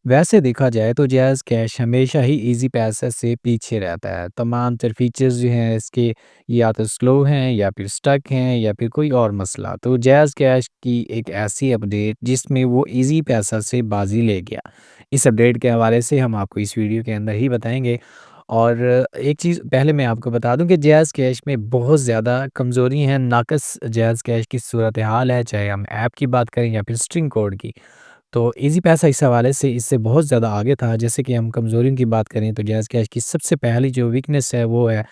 वैसे देखा जाए तो जैज़ कैश हमेशा ही ईज़ी पैसे से पीछे रहता है। तमाम तर फीचर्स जो हैं इसके या तो स्लो हैं या फिर स्टक हैं या फिर कोई और मसला। तो जैज़ कैश की एक ऐसी अपडेट जिसमें वो ईज़ी पैसा से बाज़ी ले गया। इस अपडेट के हवाले से हम आपको इस वीडियो के अंदर ही बताएँगे। और एक चीज़ पहले मैं आपको बता दूँ कि जैज़ कैश में बहुत ज़्यादा कमज़ोरी हैं, नाक़स जैज़ कैश की सूरत हाल है, चाहे हम ऐप की बात करें या फिर स्ट्रिंग कोड की। तो ईज़ी पैसा इस हवाले से इससे बहुत ज़्यादा आगे था। जैसे कि हम कमज़ोरियों की बात करें तो जैज़ कैश की सबसे पहली जो वीकनेस है वो है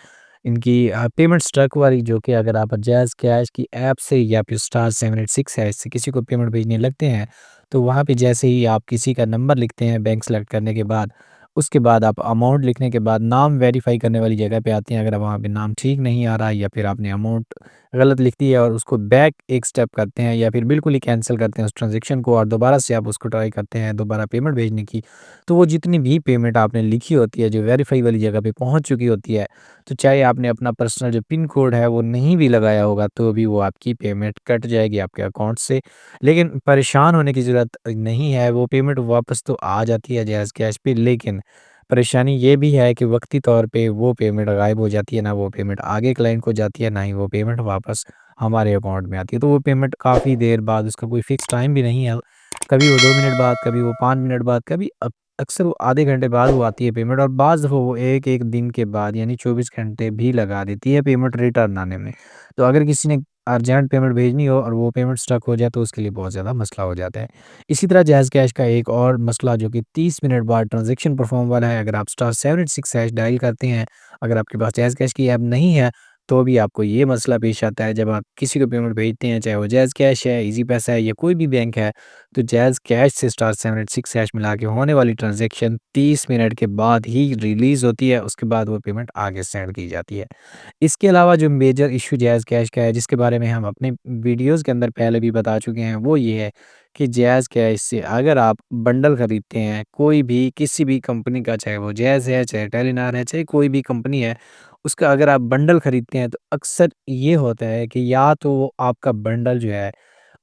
इनकी पेमेंट स्ट्रक वाली, जो कि अगर आप जैज़ कैश की ऐप से या फिर स्टार 786 है इससे किसी को पेमेंट भेजने लगते हैं, तो वहाँ पे जैसे ही आप किसी का नंबर लिखते हैं बैंक सेलेक्ट करने के बाद, उसके बाद आप अमाउंट लिखने के बाद नाम वेरीफ़ाई करने वाली जगह पे आते हैं। अगर वहाँ पे नाम ठीक नहीं आ रहा है या फिर आपने अमाउंट गलत लिख दी है और उसको बैक एक स्टेप करते हैं या फिर बिल्कुल ही कैंसिल करते हैं उस ट्रांज़ैक्शन को और दोबारा से आप उसको ट्राई करते हैं दोबारा पेमेंट भेजने की, तो वो जितनी भी पेमेंट आपने लिखी होती है, जो वेरीफ़ाई वाली जगह पे पहुँच चुकी होती है, तो चाहे आपने अपना पर्सनल जो पिन कोड है वो नहीं भी लगाया होगा, तो भी वो आपकी पेमेंट कट जाएगी आपके अकाउंट से। लेकिन परेशान होने की ज़रूरत नहीं है, वो पेमेंट वापस तो आ जाती है जैज़ कैश पे, लेकिन परेशानी ये भी है कि वक़्ती तौर पे वो पेमेंट गायब हो जाती है, ना वो पेमेंट आगे क्लाइंट को जाती है, ना ही वो पेमेंट वापस हमारे अकाउंट में आती है। तो वो पेमेंट काफ़ी देर बाद, उसका कोई फ़िक्स टाइम भी नहीं है। कभी वो 2 मिनट बाद, कभी वो 5 मिनट बाद, कभी अक्सर वो आधे घंटे बाद वो आती है पेमेंट और बाज़ दफ़ा वो 1-1 दिन के बाद यानी 24 घंटे भी लगा देती है पेमेंट रिटर्न आने में। तो अगर किसी ने अर्जेंट पेमेंट भेजनी हो और वो पेमेंट स्टक हो जाए तो उसके लिए बहुत ज़्यादा मसला हो जाता है। इसी तरह जैज़ कैश का एक और मसला जो कि 30 मिनट बाद ट्रांज़ैक्शन परफ़ॉर्म वाला है, अगर आप स्टार 786 हैश डायल करते हैं, अगर आपके पास जैज़ कैश की ऐप नहीं है, तो भी आपको ये मसला पेश आता है जब आप किसी को पेमेंट भेजते हैं, चाहे वो जैज़ कैश है, ईज़ी पैसा है या कोई भी बैंक है, तो जैज़ कैश से स्टार 786 हैश मिला के होने वाली ट्रांज़ैक्शन 30 मिनट के बाद ही रिलीज़ होती है, उसके बाद वो पेमेंट आगे सेंड की जाती है। इसके अलावा जो मेजर इश्यू जैज़ कैश का है, जिसके बारे में हम अपने वीडियोज़ के अंदर पहले भी बता चुके हैं, वो ये है कि जैज़ कैश से अगर आप बंडल खरीदते हैं, कोई भी किसी भी कंपनी का, चाहे वो जैज़ है, चाहे टेलीनॉर है, चाहे कोई भी कंपनी है, उसका अगर आप बंडल खरीदते हैं, तो अक्सर ये होता है कि या तो वो आपका बंडल जो है,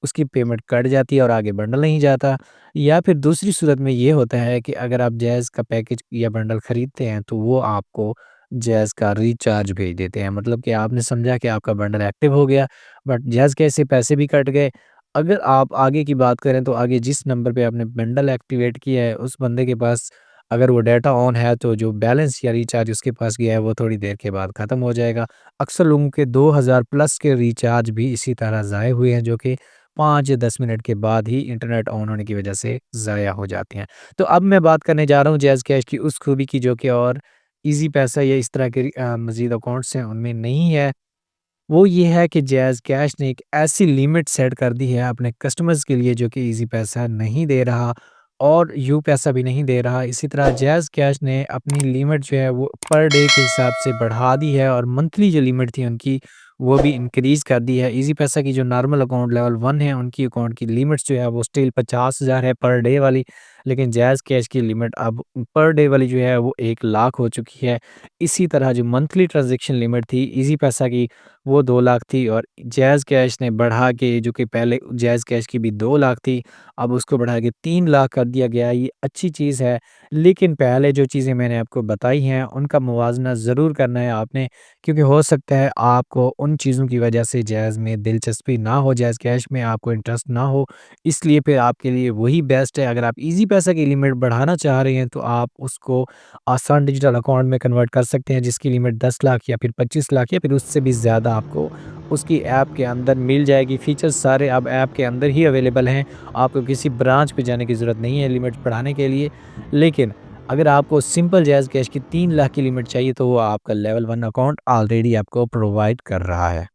उसकी पेमेंट कट जाती है और आगे बंडल नहीं जाता, या फिर दूसरी सूरत में ये होता है कि अगर आप जैज़ का पैकेज या बंडल खरीदते हैं, तो वो आपको जैज़ का रिचार्ज भेज देते हैं। मतलब कि आपने समझा कि आपका बंडल एक्टिव हो गया, बट जैज़ के से पैसे भी कट गए। अगर आप आगे की बात करें तो आगे जिस नंबर पे आपने बंडल एक्टिवेट किया है, उस बंदे के पास अगर वो डाटा ऑन है, तो जो बैलेंस या रिचार्ज उसके पास गया है, वो थोड़ी देर के बाद ख़त्म हो जाएगा। अक्सर लोगों के 2000 प्लस के रिचार्ज भी इसी तरह ज़ाय हुए हैं, जो कि 5 या 10 मिनट के बाद ही इंटरनेट ऑन होने की वजह से ज़ाया हो जाते हैं। तो अब मैं बात करने जा रहा हूँ जैज़ कैश की उस खूबी की, जो कि और ईज़ी पैसा या इस तरह के मज़ीद अकाउंट्स हैं उनमें नहीं है। वो ये है कि जैज़ कैश ने एक ऐसी लिमिट सेट कर दी है अपने कस्टमर्स के लिए, जो कि ईज़ी पैसा नहीं दे रहा और यू पैसा भी नहीं दे रहा। इसी तरह जैज़ कैश ने अपनी लिमिट जो है वो पर डे के हिसाब से बढ़ा दी है और मंथली जो लिमिट थी उनकी, वो भी इंक्रीज़ कर दी है। ईज़ी पैसा की जो नॉर्मल अकाउंट लेवल 1 है, उनकी अकाउंट की लिमिट्स जो है वो स्टिल 50,000 है पर डे वाली, लेकिन जैज़ कैश की लिमिट अब पर डे वाली जो है वो 1 लाख हो चुकी है। इसी तरह जो मंथली ट्रांज़ैक्शन लिमिट थी ईज़ी पैसा की, वो 2 लाख थी और जैज़ कैश ने बढ़ा के, जो कि पहले जैज़ कैश की भी 2 लाख थी, अब उसको बढ़ा के 3 लाख कर दिया गया है। ये अच्छी चीज़ है, लेकिन पहले जो चीज़ें मैंने आपको बताई हैं, उनका मुवाज़ना ज़रूर करना है आपने, क्योंकि हो सकता है आपको उन चीज़ों की वजह से जैज़ में दिलचस्पी ना हो, जैज़ कैश में आपको इंटरेस्ट ना हो, इसलिए फिर आपके लिए वही बेस्ट है। अगर आप ईज़ी पैसा की लिमिट बढ़ाना चाह रहे हैं, तो आप उसको आसान डिजिटल अकाउंट में कन्वर्ट कर सकते हैं, जिसकी लिमिट 10 लाख या फिर 25 लाख या फिर उससे भी ज़्यादा आपको उसकी ऐप के अंदर मिल जाएगी। फ़ीचर्स सारे अब ऐप के अंदर ही अवेलेबल हैं, आपको किसी ब्रांच पे जाने की ज़रूरत नहीं है लिमिट बढ़ाने के लिए। लेकिन अगर आपको सिंपल जैज़ कैश की 3 लाख की लिमिट चाहिए, तो वो आपका लेवल 1 अकाउंट ऑलरेडी आपको प्रोवाइड कर रहा है।